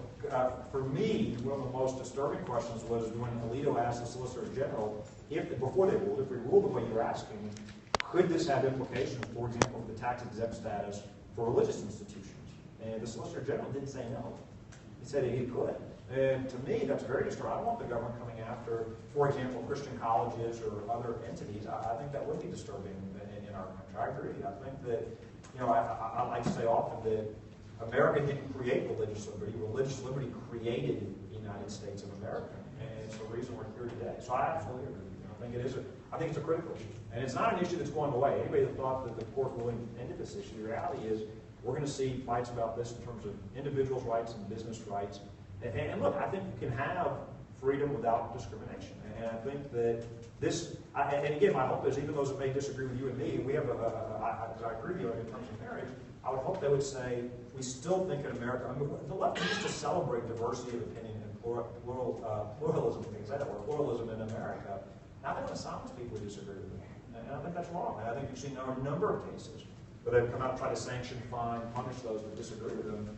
for me, one of the most disturbing questions was when Alito asked the Solicitor General, before they ruled, if we ruled the way you're asking, could this have implications, for example, for the tax-exempt status for religious institutions? And the Solicitor General didn't say no. He said he could. And to me, that's very disturbing. I don't want the government coming after, for example, Christian colleges or other entities. I think that would be disturbing in our country. I agree. I think that, you know, I like to say often that America didn't create religious liberty. Religious liberty created the United States of America. And it's the reason we're here today. So I absolutely agree. I think it's a critical issue. And it's not an issue that's going away. Anybody that thought that the court ruling ended this issue, the reality is we're going to see fights about this in terms of individuals' rights and business rights. And look, I think you can have freedom without discrimination. And I think that this, and again, my hope is even those that may disagree with you and me, we have I agree with you in terms of marriage, I would hope they would say, we still think in America, I mean, the left used to celebrate diversity of opinion and pluralism, things like that, or pluralism in America. Now they want to silence people who disagree with them. And I think that's wrong. And I think you've seen a number of cases where they've come out and tried to sanction, fine, punish those that disagree with them.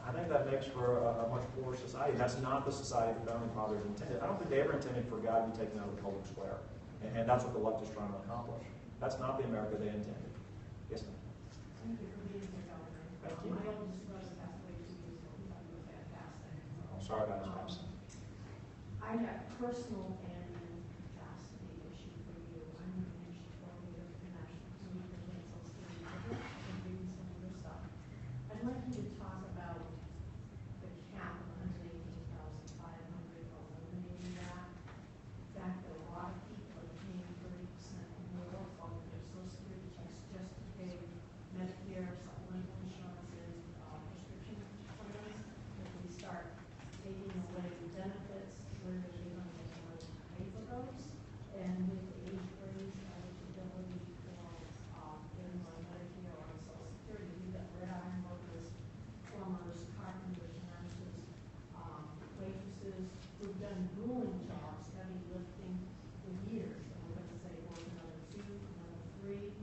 I think that makes for a much poorer society. That's not the society the Founding Fathers intended. I don't think they ever intended for God to be taken out of the public square. And that's what the left is trying to accomplish. That's not the America they intended. Yes, ma'am. Thank you for being here, Governor. Thank you. My oldest brother passed away 2 years ago. He thought you were fantastic. I'm sorry about his passing. I have personal and capacity issue for you. I'm an international coordinator for National Committee for Social Security. I've been reading some of your stuff. I'd like you to talk about the cap of $118,500, eliminating that. The fact that a lot of people are paying 30% more from their Social Security checks just to pay Medicare, supplemental insurances, prescription plans. If we start taking away benefits, where are they going to get money to pay for those? And with age range eligibility for getting on Medicare or Social Security, we've got red iron workers, plumbers, carpenters, nurses, waitresses who've done grueling jobs, heavy lifting for years. And we're going to say work another 2, another 3.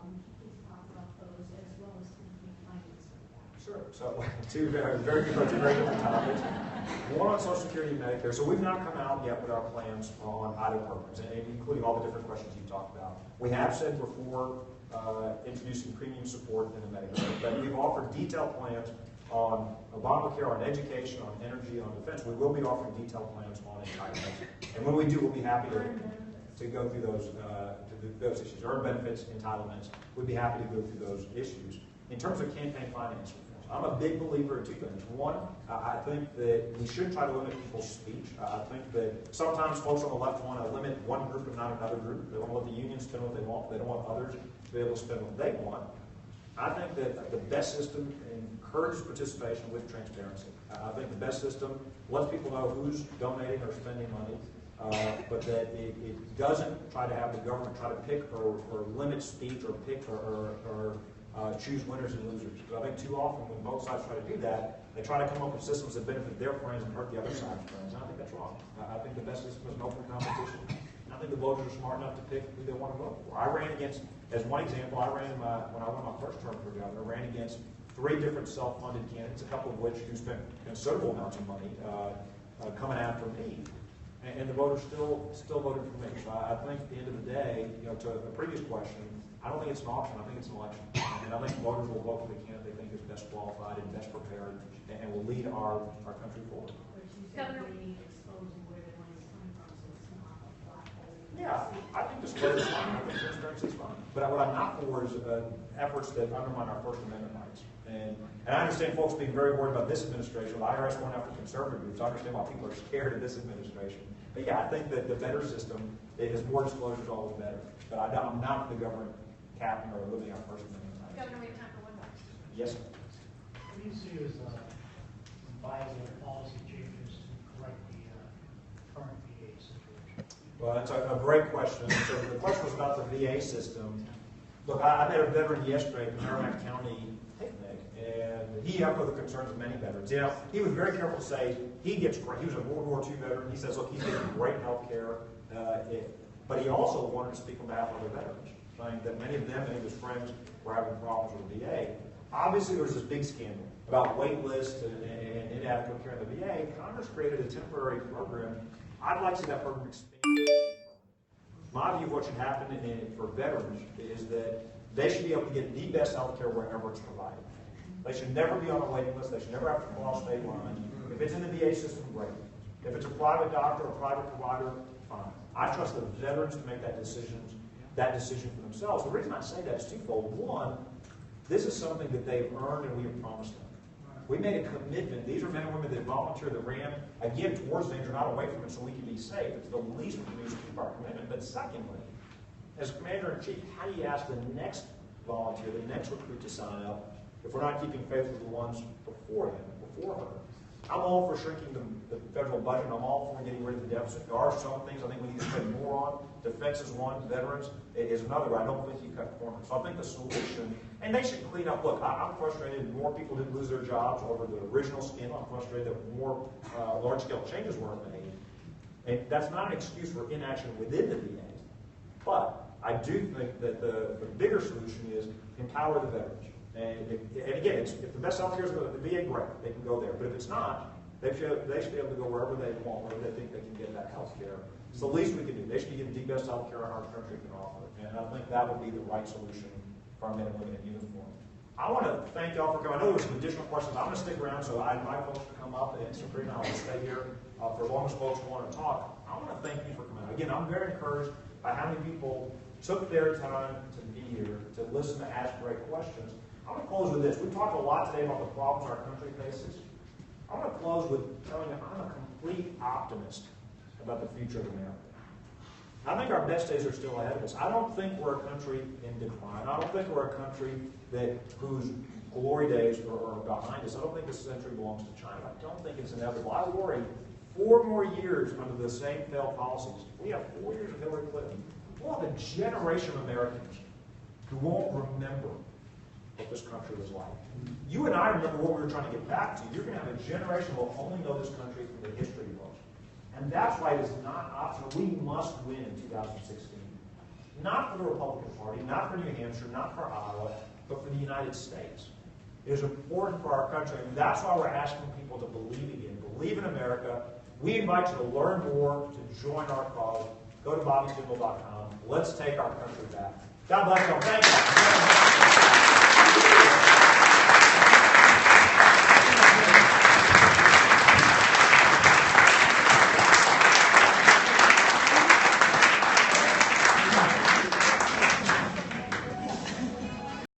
Would you please talk about those as well as thinking finance with that? Sure. So two very different topics. One on Social Security and Medicare. So we've not come out yet with our plans on either programs, and including all the different questions you talked about. We have said before introducing premium support in the Medicare. But we've offered detailed plans on Obamacare, on education, on energy, on defense. We will be offering detailed plans on entitlements. And when we do, we'll be happy to go through those issues. Earned benefits, entitlements, we'd be happy to go through those issues. In terms of campaign finance reforms, I'm a big believer in two things. One, I think that we should try to limit people's speech. I think that sometimes folks on the left want to limit one group and not another group. They want to let the unions spend what they want. They don't want others to be able to spend what they want. I think that the best system encourages participation with transparency. I think the best system lets people know who's donating or spending money, but that it doesn't try to have the government try to pick or limit speech or pick or choose winners and losers. Because I think too often when both sides try to do that, they try to come up with systems that benefit their friends and hurt the other side's friends. And I think that's wrong. I think the best system is an open competition. I think the voters are smart enough to pick who they want to vote for. I ran against, as one example, when I won my first term for governor, I ran against 3 different self-funded candidates, a couple of which who spent considerable amounts of money coming after me. And the voters still voted for me. So I think at the end of the day, to a previous question, I don't think it's an auction, I think it's an election. And I think voters will vote for the candidate they think is best qualified and best prepared and will lead our country forward. Yeah, I think disclosure is fine. I think transparency is fine. But what I'm not for is efforts that undermine our First Amendment rights. And I understand folks being very worried about this administration. The IRS going after conservative groups. I understand why people are scared of this administration. But yeah, I think that the better system is more disclosure is always better. But I'm not the government capping or limiting our First Amendment rights. Governor, we have time for one more. Yes, sir. What do you see as viable policy changes to correct the current VA situation? Well, that's a great question. So the question was about the VA system. Look, I met a veteran yesterday at the Merrimack County picnic, and he echoed the concerns of many veterans. He was very careful to say he gets great. He was a World War II veteran. He says, look, he's getting great health care. But he also wanted to speak on behalf of other veterans, saying that many of them, many of his friends, were having problems with the VA. Obviously, there was this big scandal about wait lists and inadequate care in the VA. Congress created a temporary program. I'd like to see that program expand. My view of what should happen for veterans is that they should be able to get the best health care wherever it's provided. They should never be on a waiting list. They should never have to cross state lines. If it's in the VA system, great. If it's a private doctor or private provider, fine. I trust the veterans to make that decision for themselves. The reason I say that is twofold. One, this is something that they've earned and we have promised them. We made a commitment. These are men and women that volunteered, that ran, again, towards danger, not away from it, so we can be safe. It's the least we can do is keep our commitment. But secondly, as Commander-in-Chief, how do you ask the next volunteer, the next recruit to sign up if we're not keeping faith with the ones before him, before her? I'm all for shrinking the federal budget. I'm all for getting rid of the deficit. There are some things I think we need to spend more on. Defense is one. Veterans is another. I don't think you cut corners. So I think the solution, and they should clean up. Look, I'm frustrated more people didn't lose their jobs over the original scandal. I'm frustrated that more large-scale changes weren't made. And that's not an excuse for inaction within the VA. But I do think that the bigger solution is empower the veterans. And again, if the best health care is the VA, great, they can go there. But if it's not, they should be able to go wherever they want, wherever they think they can get that health care. It's the least we can do. They should be getting the best health care our country can offer. And I think that would be the right solution for our men and women in uniform. I want to thank y'all for coming. I know there's some additional questions. I'm going to stick around, so I invite folks to come up, and Sabrina, I'll stay here for as long as folks want to talk. I want to thank you for coming. Again, I'm very encouraged by how many people took their time to be here, to listen, to ask great questions. I'm going to close with this. We talked a lot today about the problems our country faces. I'm going to close with telling you I'm a complete optimist about the future of America. I think our best days are still ahead of us. I don't think we're a country in decline. I don't think we're a country whose glory days are behind us. I don't think this century belongs to China. I don't think it's inevitable. I worry 4 more years under the same failed policies. We have 4 years of Hillary Clinton. We'll have a generation of Americans who won't remember what this country was like. You and I remember what we were trying to get back to. You're going to have a generation who will only know this country from the history books. And that's why it is not optional. We must win in 2016. Not for the Republican Party, not for New Hampshire, not for Iowa, but for the United States. It is important for our country, and that's why we're asking people to believe again. Believe in America. We invite you to learn more, to join our cause. Go to bobbyjindal.com. Let's take our country back. God bless y'all. Thank you.